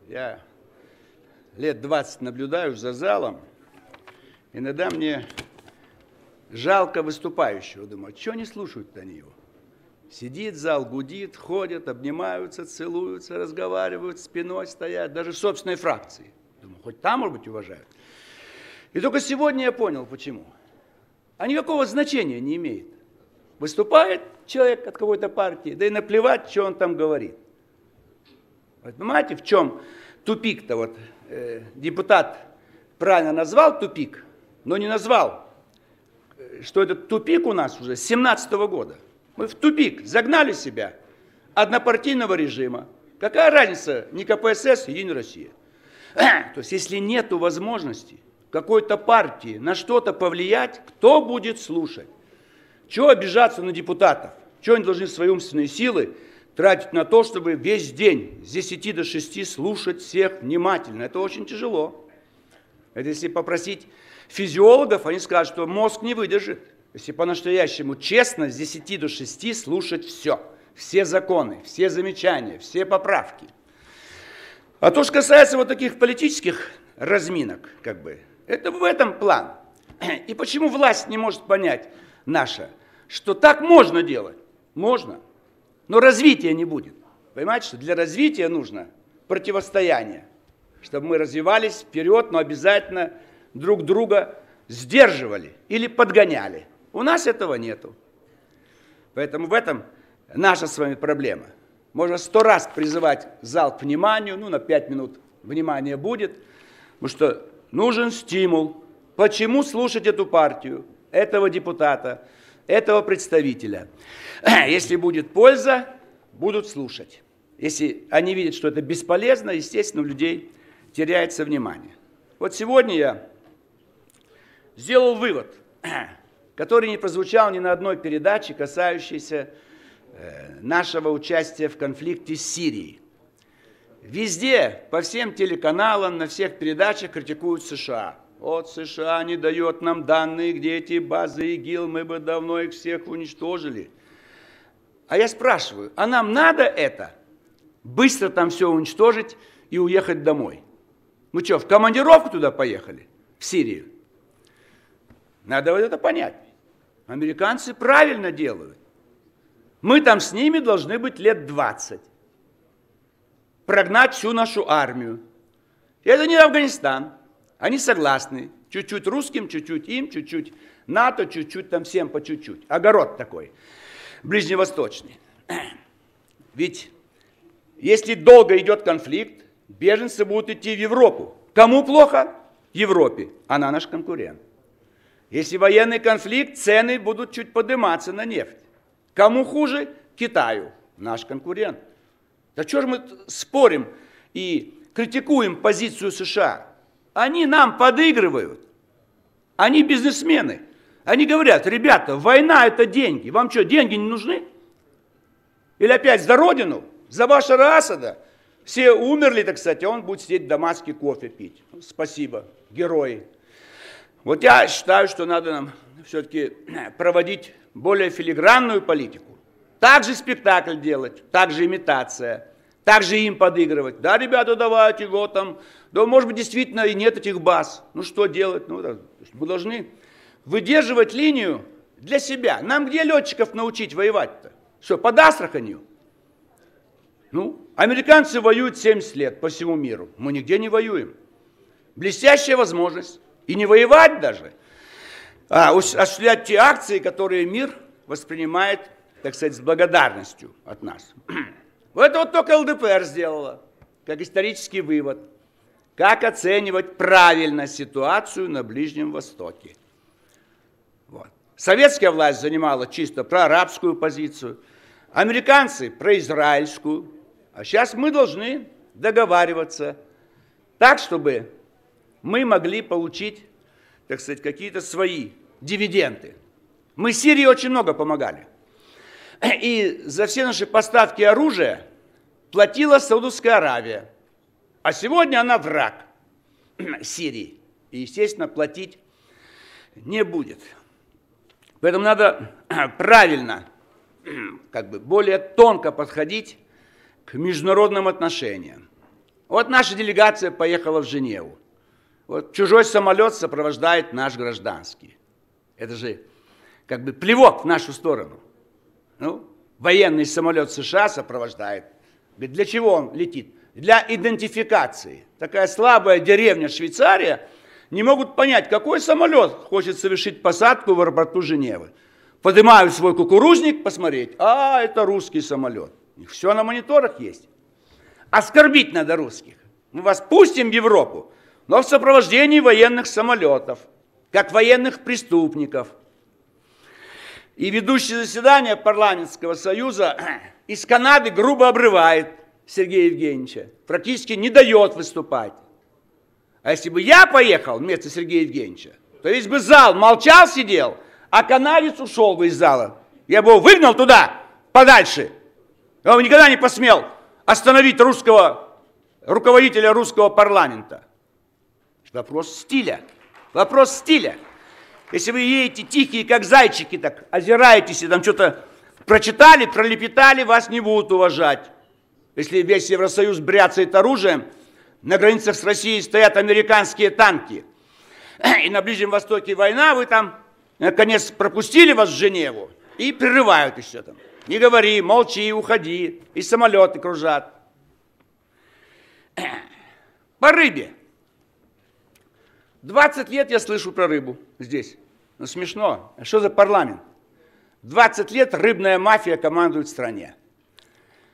Я лет 20 наблюдаю за залом. Иногда мне жалко выступающего. Думаю, что они слушают-то они его? Сидит зал, гудит, ходят, обнимаются, целуются, разговаривают, спиной стоят, даже в собственной фракции. Думаю, хоть там, может быть, уважают. И только сегодня я понял, почему. А никакого значения не имеет. Выступает человек от какой-то партии, да и наплевать, что он там говорит. Вот понимаете, в чем тупик-то? Вот, депутат правильно назвал тупик, но не назвал, что этот тупик у нас уже с 2017 года. Мы в тупик загнали себя однопартийного режима. Какая разница, не КПСС, Единая Россия. То есть, если нет возможности какой-то партии на что-то повлиять, кто будет слушать? Чего обижаться на депутатов? Чего они должны свои умственные силы тратить на то, чтобы весь день с 10 до 6 слушать всех внимательно? Это очень тяжело. Это если попросить физиологов, они скажут, что мозг не выдержит. Если по-настоящему честно с 10 до 6 слушать все законы, все замечания, все поправки. А то, что касается вот таких политических разминок, это в этом план. И почему власть не может понять наша, что так можно делать? Можно, но развития не будет. Понимаете, что для развития нужно противостояние, чтобы мы развивались вперед, но обязательно друг друга сдерживали или подгоняли. У нас этого нету. Поэтому в этом наша с вами проблема. Можно 100 раз призывать зал к вниманию, на 5 минут внимания будет, потому что нужен стимул. Почему слушать эту партию, этого депутата, этого представителя? Если будет польза, будут слушать. Если они видят, что это бесполезно, естественно, у людей теряется внимание. Вот сегодня я сделал вывод, который не прозвучал ни на одной передаче, касающейся нашего участия в конфликте с Сирией. Везде, по всем телеканалам, на всех передачах критикуют США. Вот США не дает нам данные, где эти базы ИГИЛ, мы бы давно их всех уничтожили. А я спрашиваю, а нам надо это? Быстро там все уничтожить и уехать домой? Мы что, в командировку туда поехали? В Сирию? Надо вот это понять. Американцы правильно делают. Мы там с ними должны быть лет 20. Прогнать всю нашу армию. И это не Афганистан. Они согласны. Чуть-чуть русским, чуть-чуть им, чуть-чуть НАТО, чуть-чуть там всем по чуть-чуть. Огород такой, ближневосточный. Ведь если долго идет конфликт, беженцы будут идти в Европу. Кому плохо? Европе. Она наш конкурент. Если военный конфликт, цены будут чуть подниматься на нефть. Кому хуже? Китаю. Наш конкурент. Да что же мы спорим и критикуем позицию США? Они нам подыгрывают. Они бизнесмены. Они говорят, ребята, война это деньги. Вам что, деньги не нужны? Или опять за родину? За Башара Асада? Все умерли, так сказать, а он будет сидеть в Дамаске кофе пить. Спасибо, герои. Вот я считаю, что надо нам все-таки проводить более филигранную политику. Также спектакль делать, также имитация, также им подыгрывать. Да, ребята, давайте, вот там. Да, может быть, действительно и нет этих баз. Ну, что делать? Мы должны выдерживать линию для себя. Нам где летчиков научить воевать-то? Что, под Астраханью? Американцы воюют 70 лет по всему миру. Мы нигде не воюем. Блестящая возможность. И не воевать даже, а осуществлять те акции, которые мир воспринимает, так сказать, с благодарностью от нас. Это вот только ЛДПР сделала, как исторический вывод. Как оценивать правильно ситуацию на Ближнем Востоке. Вот. Советская власть занимала чисто проарабскую позицию, американцы произраильскую, а сейчас мы должны договариваться так, чтобы мы могли получить, так сказать, какие-то свои дивиденды. Мы Сирии очень много помогали. И за все наши поставки оружия платила Саудовская Аравия. А сегодня она враг Сирии. И, естественно, платить не будет. Поэтому надо правильно, более тонко подходить к международным отношениям. Вот наша делегация поехала в Женеву. Вот чужой самолет сопровождает наш гражданский. Это же как бы плевок в нашу сторону. Ну, военный самолет США сопровождает. Говорит, для чего он летит? Для идентификации. Такая слабая деревня Швейцария не могут понять, какой самолет хочет совершить посадку в аэропорту Женевы. Поднимают свой кукурузник посмотреть, а это русский самолет. У них все на мониторах есть. Оскорбить надо русских. Мы вас пустим в Европу, но в сопровождении военных самолетов, как военных преступников. И ведущий заседание парламентского союза из Канады грубо обрывает Сергея Евгеньевича, практически не дает выступать. А если бы я поехал вместо Сергея Евгеньевича, то весь бы зал молчал, сидел, а канадец ушел бы из зала. Я бы его выгнал туда, подальше. Он никогда не посмел остановить руководителя русского парламента. Вопрос стиля. Вопрос стиля. Если вы едете тихие, как зайчики, так озираетесь и там что-то прочитали, пролепетали, вас не будут уважать. Если весь Евросоюз бряцает оружием, на границах с Россией стоят американские танки, и на Ближнем Востоке война, вы там, наконец, пропустили вас в Женеву и прерывают еще там. Не говори, молчи, уходи, и самолеты кружат. По рыбе. 20 лет я слышу про рыбу здесь. Ну, смешно. А что за парламент? 20 лет рыбная мафия командует в стране.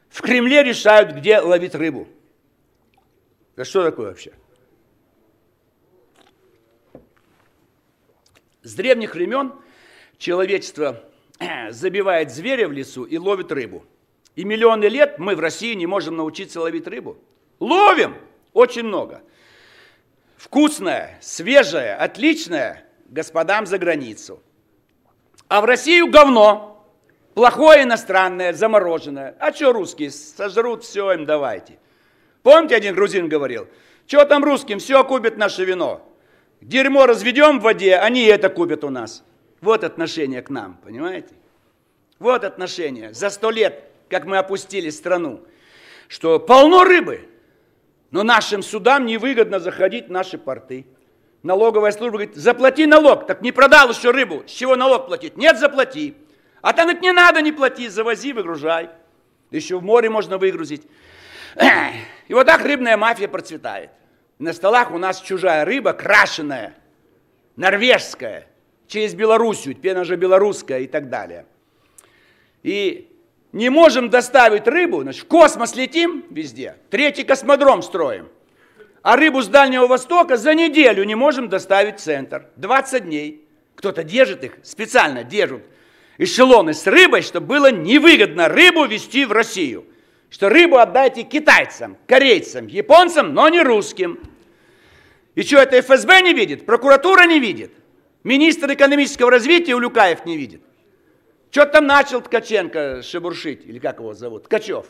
В Кремле решают, где ловить рыбу. Это что такое вообще? С древних времен человечество забивает зверя в лесу и ловит рыбу. И миллионы лет мы в России не можем научиться ловить рыбу. Ловим очень много. Вкусная, свежая, отличная господам за границу. А в Россию говно. Плохое иностранное, замороженное. А что русские? Сожрут, все им давайте. Помните, один грузин говорил, что там русским, все купят наше вино. Дерьмо разведем в воде, они это купят у нас. Вот отношение к нам, понимаете? Вот отношение. За 100 лет, как мы опустили страну, что полно рыбы, но нашим судам невыгодно заходить в наши порты. Налоговая служба говорит, заплати налог. Так не продал еще рыбу, с чего налог платить? Нет, заплати. А там говорит, не надо, не плати, завози, выгружай. Еще в море можно выгрузить. И вот так рыбная мафия процветает. На столах у нас чужая рыба, крашеная, норвежская, через Белоруссию, теперь она же белорусская и так далее. И не можем доставить рыбу, значит, в космос летим везде, 3-й космодром строим. А рыбу с Дальнего Востока за неделю не можем доставить в центр. 20 дней. Кто-то держит их, специально держит эшелоны с рыбой, чтобы было невыгодно рыбу везти в Россию. Что рыбу отдайте китайцам, корейцам, японцам, но не русским. И что, это ФСБ не видит? Прокуратура не видит? Министр экономического развития Улюкаев не видит? Что-то там начал Ткаченко шебуршить, или как его зовут? Ткачев.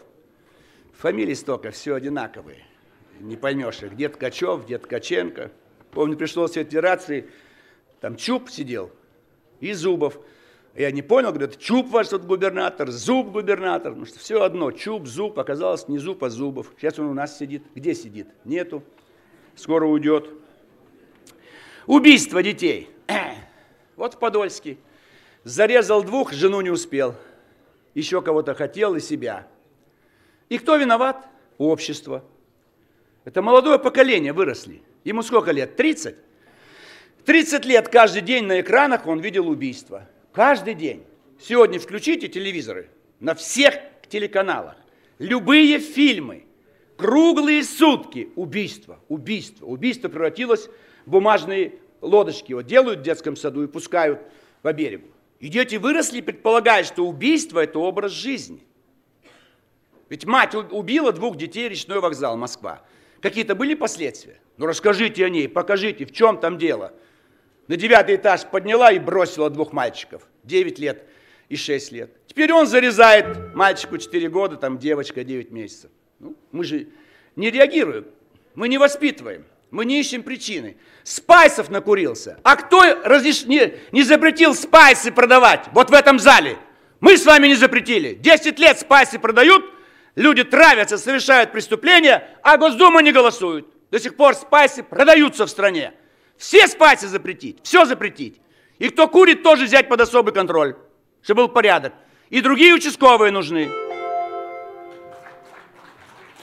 Фамилии столько, все одинаковые. Не поймешь, где Ткачев, где Ткаченко. Помню, пришел в Совет Федерации, там Чуб сидел и Зубов. Я не понял, говорят, Чуб ваш тут губернатор, Зуб губернатор. Потому что все одно, Чуб, Зуб, оказалось не Зуб, а Зубов. Сейчас он у нас сидит. Где сидит? Нету. Скоро уйдет. Убийство детей. Вот в Подольске. Зарезал 2, жену не успел. Еще кого-то хотел и себя. И кто виноват? Общество. Это молодое поколение выросли. Ему сколько лет? 30? 30 лет каждый день на экранах он видел убийство. Каждый день. Сегодня включите телевизоры на всех телеканалах. Любые фильмы. Круглые сутки. Убийство, убийство. Убийство превратилось в бумажные лодочки. Вот делают в детском саду и пускают по берегу. И дети выросли, предполагая, что убийство – это образ жизни. Ведь мать убила 2 детей, речной вокзал, Москва. Какие-то были последствия? Ну расскажите о ней, покажите, в чем там дело. На 9-й этаж подняла и бросила 2 мальчиков. 9 лет и 6 лет. Теперь он зарезает мальчику 4 года, там девочка 9 месяцев. Ну, мы же не реагируем, мы не воспитываем, мы не ищем причины. Спайсов накурился. А кто не запретил спайсы продавать вот в этом зале? Мы с вами не запретили. 10 лет спайсы продают, Люди травятся, совершают преступления, а Госдума не голосует. До сих пор спайсы продаются в стране. Все спайсы запретить, все запретить. И кто курит, тоже взять под особый контроль, чтобы был порядок. И другие участковые нужны.